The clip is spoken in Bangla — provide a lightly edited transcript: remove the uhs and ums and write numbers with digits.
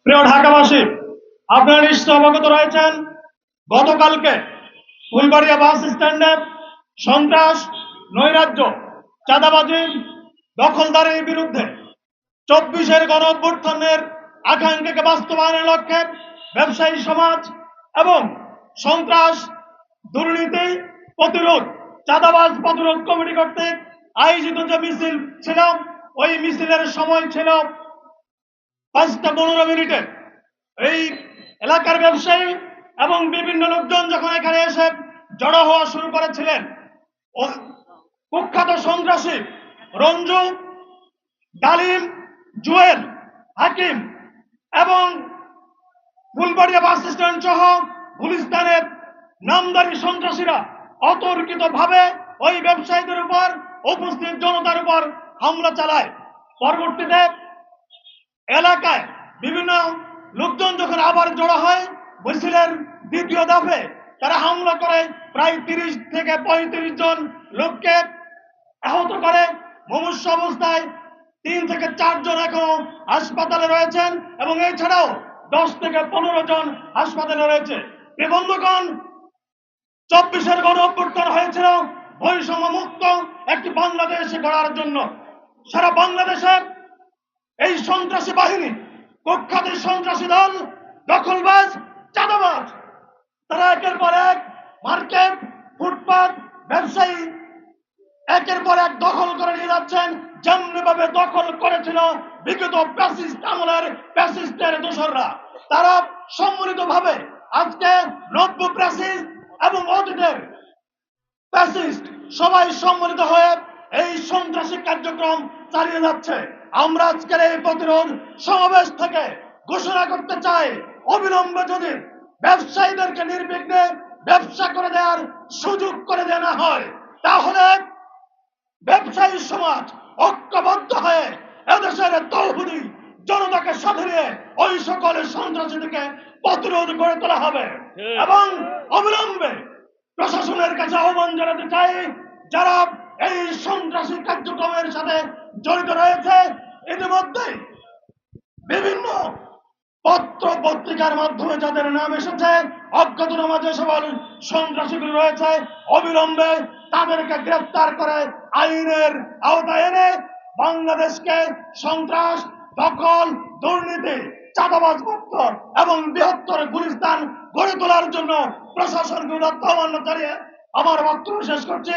প্রিয় ঢাকাবাসী, আপনারা নিশ্চয় অবগত রয়েছেন গতকালকে ফুলবাড়িয়া বাস স্ট্যান্ডে সন্ত্রাস, নৈরাজ্য, চাঁদাবাজি, দখলদারির বিরুদ্ধে 24-এর গণ অভ্যুত্থানের আকাঙ্ক্ষাকে বাস্তবায়নের লক্ষ্যে ব্যবসায়ী সমাজ এবং সন্ত্রাস, দুর্নীতি প্রতিরোধ, চাঁদাবাজ প্রতিরোধ কমিটি কর্তৃক আয়োজিত যে মিছিল ছিল, ওই মিছিলের সময় ছিল 5টা 15 মিনিটে। এই এলাকার ব্যবসায়ী এবং বিভিন্ন লোকজন যখন এখানে এসে জড়ো হওয়া শুরু করেছিলেন, কুখ্যাত সন্ত্রাসী রঞ্জু, ডালিম, জুয়েল, হাকিম এবং ফুলবাড়িয়া বাস স্ট্যান্ড সহ গুলিস্তানের নামদারি সন্ত্রাসীরা অতর্কিত ভাবে ওই ব্যবসায়ীদের উপর, উপস্থিত জনতার উপর হামলা চালায়। পরবর্তীতে এলাকায় বিভিন্ন লোকজন যখন আবার জড়ো হয়, মিছিলের দ্বিতীয় দফে তারা হামলা করে প্রায় 30 থেকে 35 জন লোককে আহত করে। মুমূর্ষু অবস্থায় 3 থেকে 4 জন এখনো হাসপাতালে রয়েছেন এবং এছাড়াও 10 থেকে 15 জন হাসপাতালে রয়েছে। বন্ধুগণ, 24-এর গণ অভ্যুত্থান হয়েছিল বৈষম্য মুক্ত একটি বাংলাদেশ গড়ার জন্য। সারা বাংলাদেশে এই সন্ত্রাসী বাহিনী, কুখ্যাত সন্ত্রাসী দল, দখলবাজ, চাঁদাবাজ, তারা একের পর এক মার্কেট, ফুটপাত, ব্যবসায়ী একের পর এক দখল করে নিয়ে যাচ্ছেন, যেমনি ভাবে দখল করেছিল বিগত ফ্যাসিস্ট আমলের ফ্যাসিস্টের দোসররা। তারা সম্মিলিত ভাবে আজকে নব্য ফ্যাসিস্ট এবং অতীতের ফ্যাসিস্ট সবাই সম্মিলিত হয়ে এই সন্ত্রাসী কার্যক্রম চালিয়ে যাচ্ছে। আমরা আজকের এই প্রতিরোধ সমাবেশ থেকে ঘোষণা করতে চাই, অবিলম্বে যদি ব্যবসায়ীদেরকে নির্বিঘ্নে ব্যবসা করে দেওয়ার সুযোগ করে দেওয়া হয়, তাহলে ব্যবসায়ী সমাজ ঐক্যবদ্ধ হয়ে এদেশের তৌহিদি জনতাকে সাথে নিয়ে ওই সকল সন্ত্রাসীদেরকে প্রতিরোধ করে তোলা হবে। এবং অবিলম্বে প্রশাসনের কাছে আহ্বান জানাতে চাই, যারা এই সন্ত্রাসী কার্যক্রমের সাথে জড়িত রয়েছে, ইতিমধ্যে বিভিন্ন পত্র পত্রিকার মাধ্যমে যাদের নাম এসেছে, অজ্ঞাতনামা যে সকল সন্ত্রাসীগুলো রয়েছে, অবিলম্বে তাদেরকে গ্রেফতার করে আইনের আওতায় এনে বাংলাদেশকে সন্ত্রাস, দখল, দুর্নীতি, চাঁদাবাজ মুক্ত এবং বৃহত্তর গুলিস্তান গড়ে তোলার জন্য প্রশাসনকে আহ্বান জানিয়ে আমার বক্তব্য শেষ করছি।